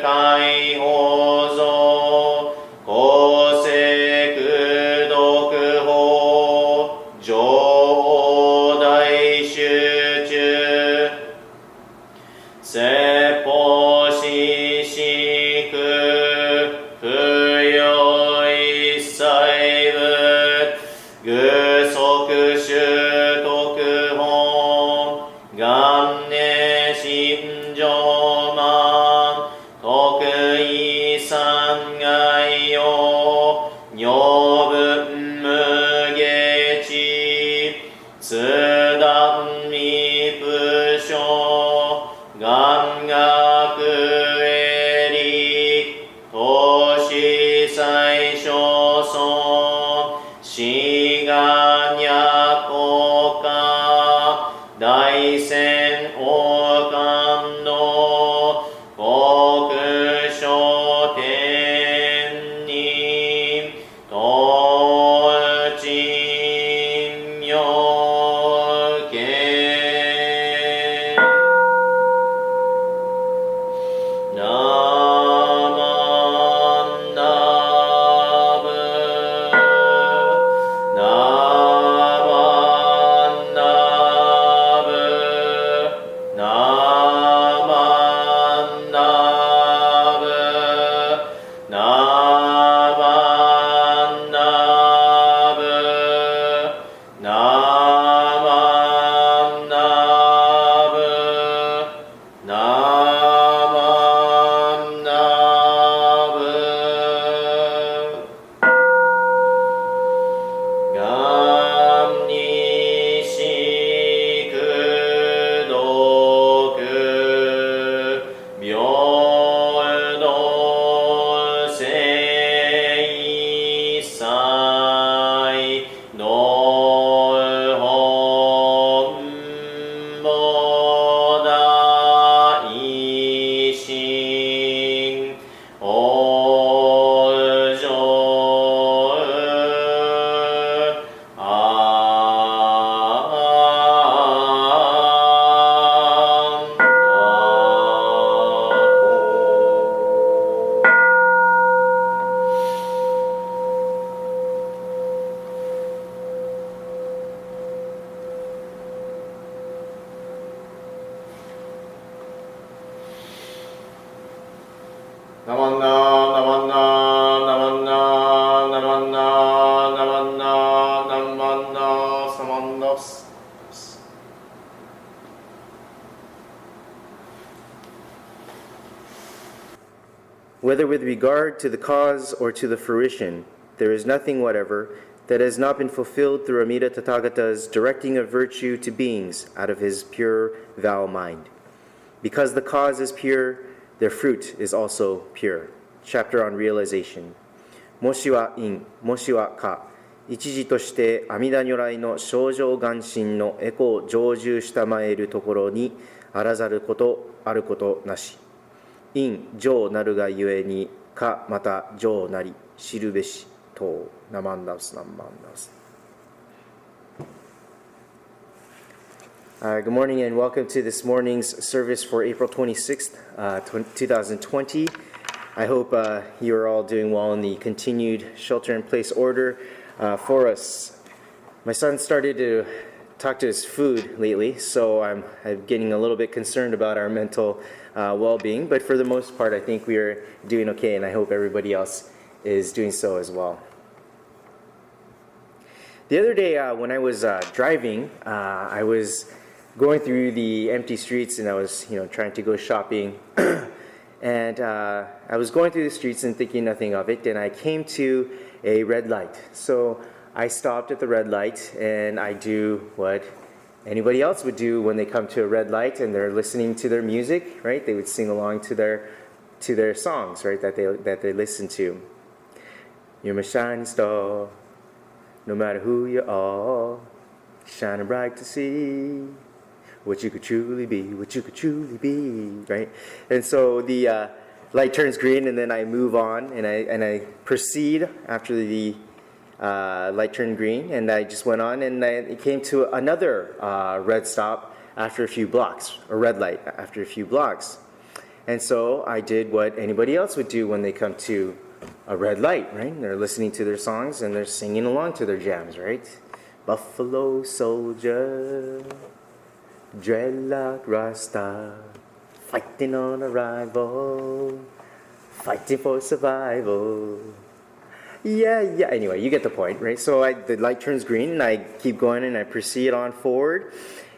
法蔵、公正女分無下地津断未不詳願学営利投資最小損志願や国家大仙王冠の国書天に東鎮妙見Whether with regard to the cause or to the fruition, there is nothing whatever that has not been fulfilled through Amida Tathagata's directing of virtue to beings out of his pure vow mind. Because the cause is pure, their fruit is also pure. Chapter on Realization. もしは因、もしは果、一時として阿弥陀如来の清浄願心のエコを成就したまえるところにあらざることあることなし。因上なるがゆえにかまた上なり知るべしとナマンダウスナマンダウス。Good morning and welcome to this morning's service for April 26th, 2020. I hope you are all doing well in the continued shelter-in-place order for us. My son started to talk to his food lately, so I'm getting a little bit concerned about our mental well-being, but for the most part, I think we are doing okay, and I hope everybody else is doing so as well. The other day when I was driving, I was going through the empty streets, and I was trying to go shopping, and I was going through the streets and thinking nothing of it, and I came to a red light. So I stopped at the red light, and I do what anybody else would do when they come to a red light and they're listening to their music, right? They would sing along to their songs, right? That they listen to. You're my shining star, no matter who you are, shining bright to see what you could truly be, right? And so the light turns green, and then I move on, and I proceed after the light turned green, and I just went on, and I came to another red stop after a few blocks, a red light after a few blocks. And so I did what anybody else would do when they come to a red light, right? They're listening to their songs, and they're singing along to their jams, right? Buffalo soldier, dreadlock Rasta, fighting on arrival, fighting for survival. Yeah. Anyway, you get the point, right? So the light turns green, and I keep going, and I proceed on forward.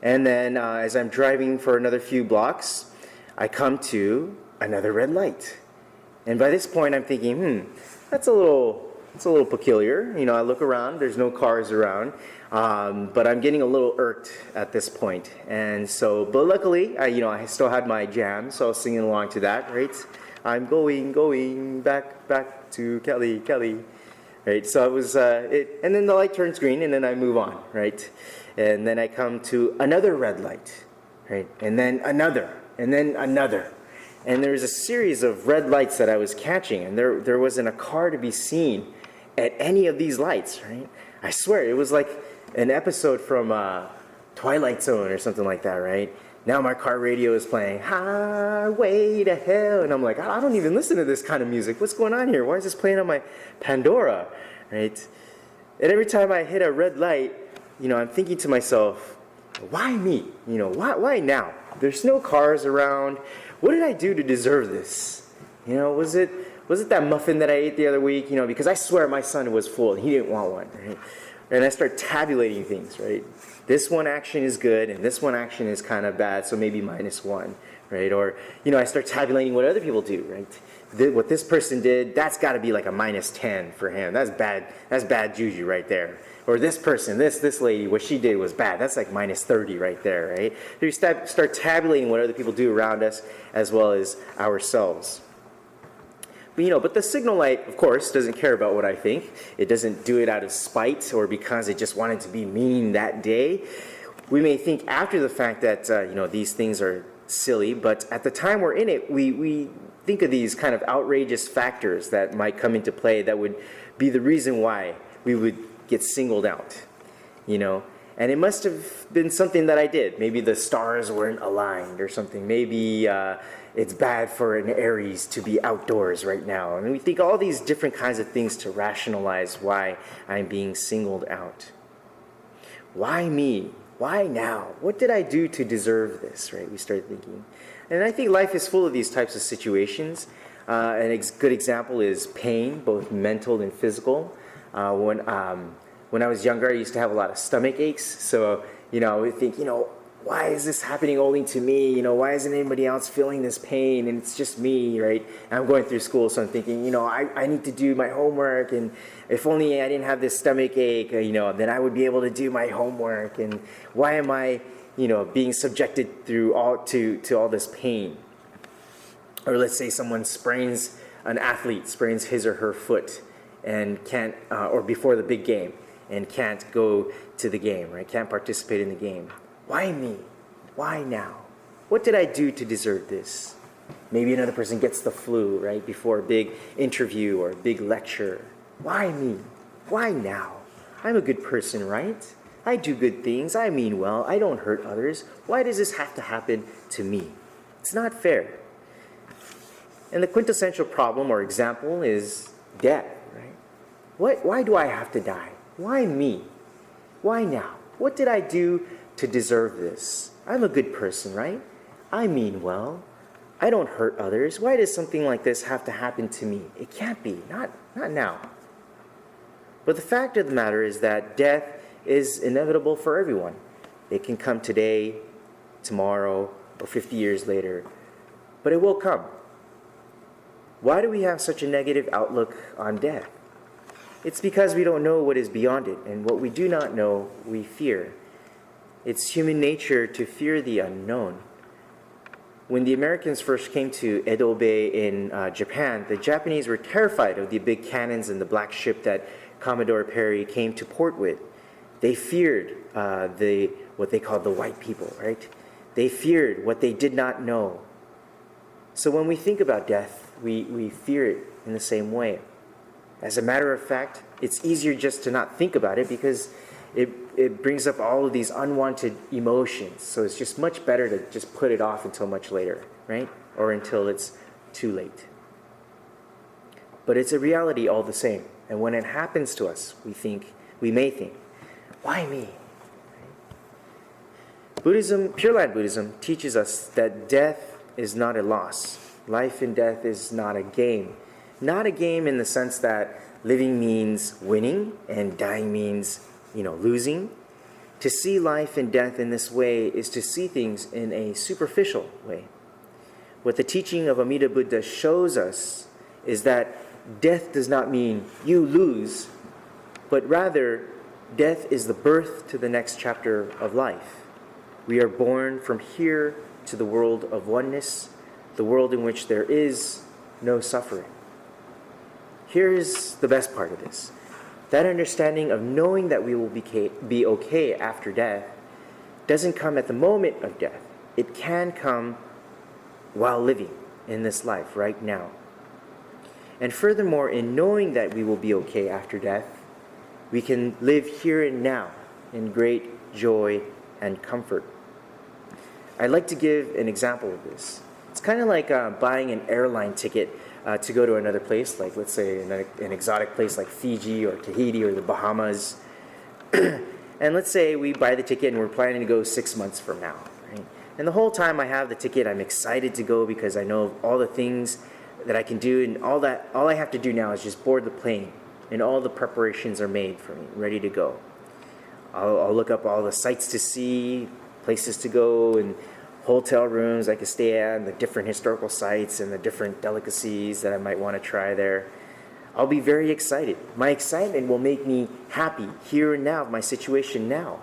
And then as I'm driving for another few blocks, I come to another red light. And by this point, I'm thinking, that's a little It's a little peculiar. I look around, there's no cars around, but I'm getting a little irked at this point. And so, but luckily, I still had my jam, so I was singing along to that, right? I'm going back to Kelly, right? So it was, and then the light turns green, and then I move on, right? And then I come to another red light, right? And then another, and then another. And there was a series of red lights that I was catching, and there wasn't a car to be seen at any of these lights, right? I swear, it was like an episode from Twilight Zone or something like that, right? Now my car radio is playing Highway to Hell, and I'm like, I don't even listen to this kind of music. What's going on here? Why is this playing on my Pandora, right? And every time I hit a red light, I'm thinking to myself, why me? Why now? There's no cars around. What did I do to deserve this? Was it that muffin that I ate the other week? Because I swear my son was full and he didn't want one, right? And I start tabulating things, right? This one action is good and this one action is kind of bad, so maybe -1, right? Or, I start tabulating what other people do, right? What this person did, that's got to be like a -10 for him. That's bad juju right there. Or this person, this lady, what she did was bad. That's like -30 right there, right? So we start tabulating what other people do around us as well as ourselves. But the signal light, of course, doesn't care about what I think. It doesn't do it out of spite or because it just wanted to be mean that day. We may think after the fact that, these things are silly, but at the time we're in it, we think of these kind of outrageous factors that might come into play that would be the reason why we would get singled out, And it must have been something that I did. Maybe the stars weren't aligned or something. Maybe it's bad for an Aries to be outdoors right now. We think all these different kinds of things to rationalize why I'm being singled out. Why me? Why now? What did I do to deserve this, right? We start thinking. And I think life is full of these types of situations. A good example is pain, both mental and physical. When I was younger, I used to have a lot of stomach aches. So, I would think, why is this happening only to me? Why isn't anybody else feeling this pain? And it's just me, right? And I'm going through school, so I'm thinking, I need to do my homework. And if only I didn't have this stomach ache, then I would be able to do my homework. And why am I, being subjected to all this pain? Or let's say an athlete sprains his or her foot and can't, or before the big game, and can't go to the game, right? Can't participate in the game. Why me? Why now? What did I do to deserve this? Maybe another person gets the flu, right? Before a big interview or a big lecture. Why me? Why now? I'm a good person, right? I do good things. I mean well. I don't hurt others. Why does this have to happen to me? It's not fair. And the quintessential problem or example is death, right? Why do I have to die? Why me? Why now? What did I do to deserve this? I'm a good person, right? I mean well. I don't hurt others. Why does something like this have to happen to me? It can't be. Not now. But the fact of the matter is that death is inevitable for everyone. It can come today, tomorrow, or 50 years later. But it will come. Why do we have such a negative outlook on death? It's because we don't know what is beyond it, and what we do not know, we fear. It's human nature to fear the unknown. When the Americans first came to Edo Bay in Japan, the Japanese were terrified of the big cannons and the black ship that Commodore Perry came to port with. They feared what they called the white people, right? They feared what they did not know. So when we think about death, we fear it in the same way. As a matter of fact, it's easier just to not think about it because it brings up all of these unwanted emotions. So it's just much better to just put it off until much later, right? Or until it's too late. But it's a reality all the same. And when it happens to us, we may think, why me? Buddhism, Pure Land Buddhism, teaches us that death is not a loss. Life and death is not a game. Not a game in the sense that living means winning and dying means, losing. To see life and death in this way is to see things in a superficial way. What the teaching of Amida Buddha shows us is that death does not mean you lose, but rather death is the birth to the next chapter of life. We are born from here to the world of oneness, the world in which there is no suffering. Here's the best part of this. That understanding of knowing that we will be okay after death doesn't come at the moment of death. It can come while living in this life right now. And furthermore, in knowing that we will be okay after death, we can live here and now in great joy and comfort. I'd like to give an example of this. It's kind of like buying an airline ticket to go to another place, like let's say an exotic place like Fiji or Tahiti or the Bahamas. And let's say we buy the ticket and we're planning to go 6 months from now. Right? And the whole time I have the ticket, I'm excited to go because I know all the things that I can do, and all I have to do now is just board the plane, and all the preparations are made for me, ready to go. I'll look up all the sights to see, places to go, and hotel rooms I could stay at, and the different historical sites and the different delicacies that I might want to try there. I'll be very excited. My excitement will make me happy here and now, my situation now.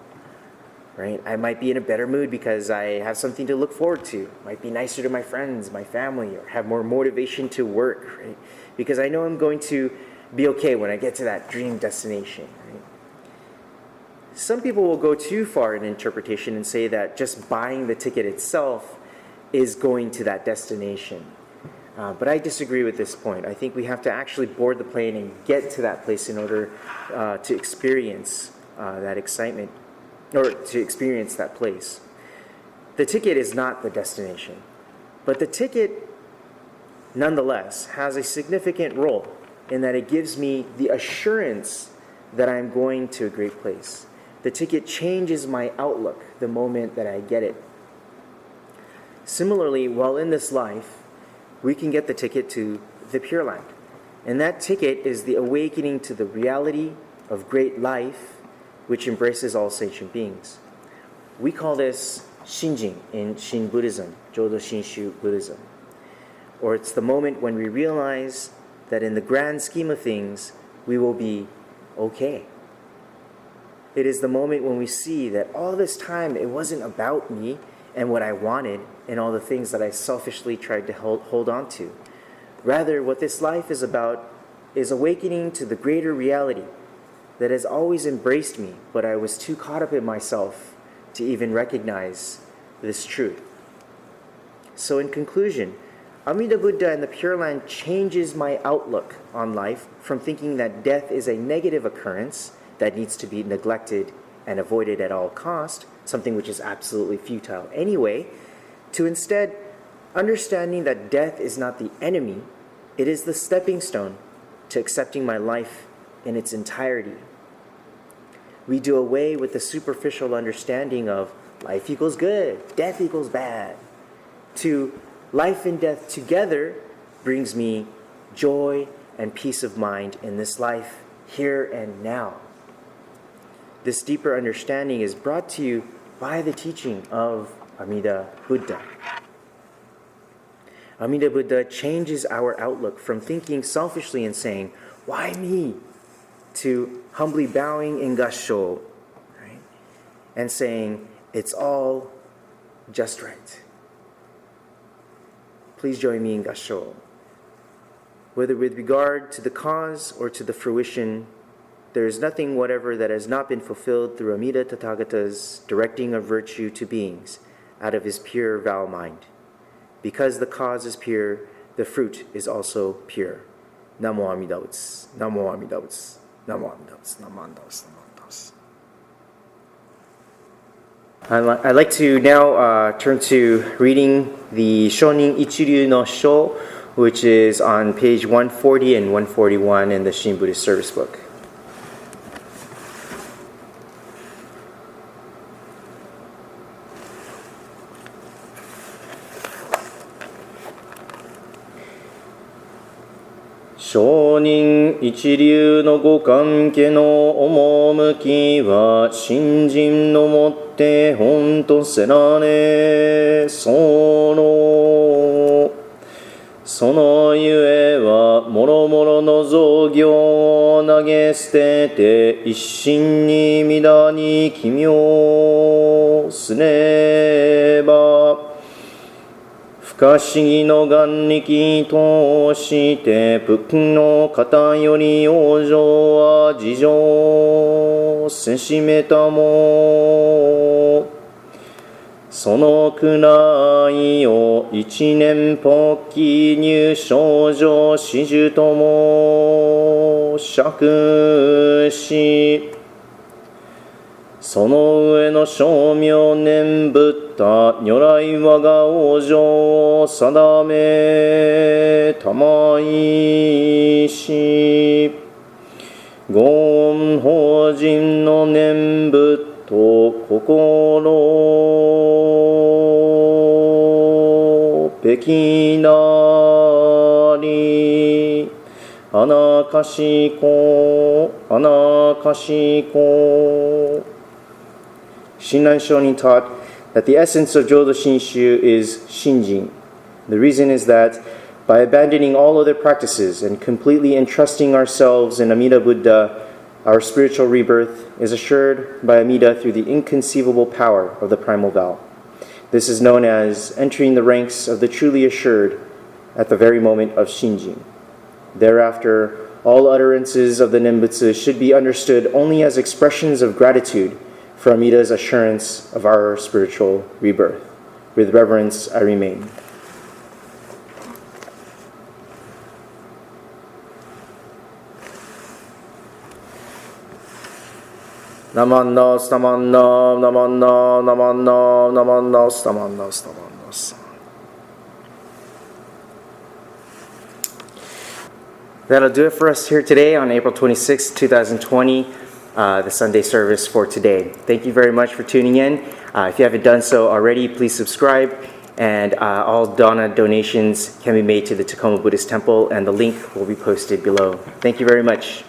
Right? I might be in a better mood because I have something to look forward to. Might be nicer to my friends, my family, or have more motivation to work, right? Because I know I'm going to be okay when I get to that dream destination, right? Some people will go too far in interpretation and say that just buying the ticket itself is going to that destination. But I disagree with this point. I think we have to actually board the plane and get to that place in order to experience that excitement, or to experience that place. The ticket is not the destination, but the ticket nonetheless has a significant role in that it gives me the assurance that I'm going to a great place. The ticket changes my outlook the moment that I get it. Similarly, while in this life, we can get the ticket to the Pure Land. And that ticket is the awakening to the reality of great life, which embraces all sentient beings. We call this Shinjin in Shin Buddhism, Jodo Shinshu Buddhism. Or it's the moment when we realize that in the grand scheme of things, we will be okay. It is the moment when we see that all this time it wasn't about me and what I wanted and all the things that I selfishly tried to hold on to. Rather, what this life is about is awakening to the greater reality that has always embraced me, but I was too caught up in myself to even recognize this truth. So in conclusion, Amida Buddha and the Pure Land changes my outlook on life from thinking that death is a negative occurrence that needs to be neglected and avoided at all cost, something which is absolutely futile anyway, to instead understanding that death is not the enemy, it is the stepping stone to accepting my life in its entirety. We do away with the superficial understanding of life equals good, death equals bad, to life and death together brings me joy and peace of mind in this life, here and now. This deeper understanding is brought to you by the teaching of Amida Buddha. Amida Buddha changes our outlook from thinking selfishly and saying, why me? To humbly bowing in Gassho, right? And saying, it's all just right. Please join me in Gassho. Whether with regard to the cause or to the fruition, there is nothing whatever that has not been fulfilled through Amida Tathagata's directing of virtue to beings out of his pure vow mind. Because the cause is pure, the fruit is also pure. Namo Amida Butsu, Namo Amida Butsu, Namo Amida Butsu, Namo Amida Butsu, Namo Amida Butsu. I'd like to now turn to reading the Shonin Ichiryu no Sho, which is on page 140 and 141 in the Shin Buddhist Service Book. Shonin ichiryu no gokanke no omouki wa shinjin no motte hon to serane sono そのゆえはもろもろの造業を投げ捨てて一心に皆に奇妙すれば不可思議の眼力通して仏の方より往生は事情せしめたもそのくらいを一年発起入賞上始終とも釈しその上の称名念仏他如来我が往生を定めたまいしご恩法人の念仏と心べきなりあなかしこあなかしこShinran Shonin taught that the essence of Jodo Shinshu is Shinjin. The reason is that by abandoning all other practices and completely entrusting ourselves in Amida Buddha, our spiritual rebirth is assured by Amida through the inconceivable power of the primal vow. This is known as entering the ranks of the truly assured at the very moment of Shinjin. Thereafter, all utterances of the Nembutsu should be understood only as expressions of gratitude for Amida's assurance of our spiritual rebirth. With reverence, I remain. Namanno, stamanno, namanno, namanno, namanno, stamanno, stamanno. That'll do it for us here today on April 26, 2020. The Sunday service for today. Thank you very much for tuning in. If you haven't done so already, please subscribe. And all Dana donations can be made to the Tacoma Buddhist Temple, and the link will be posted below. Thank you very much.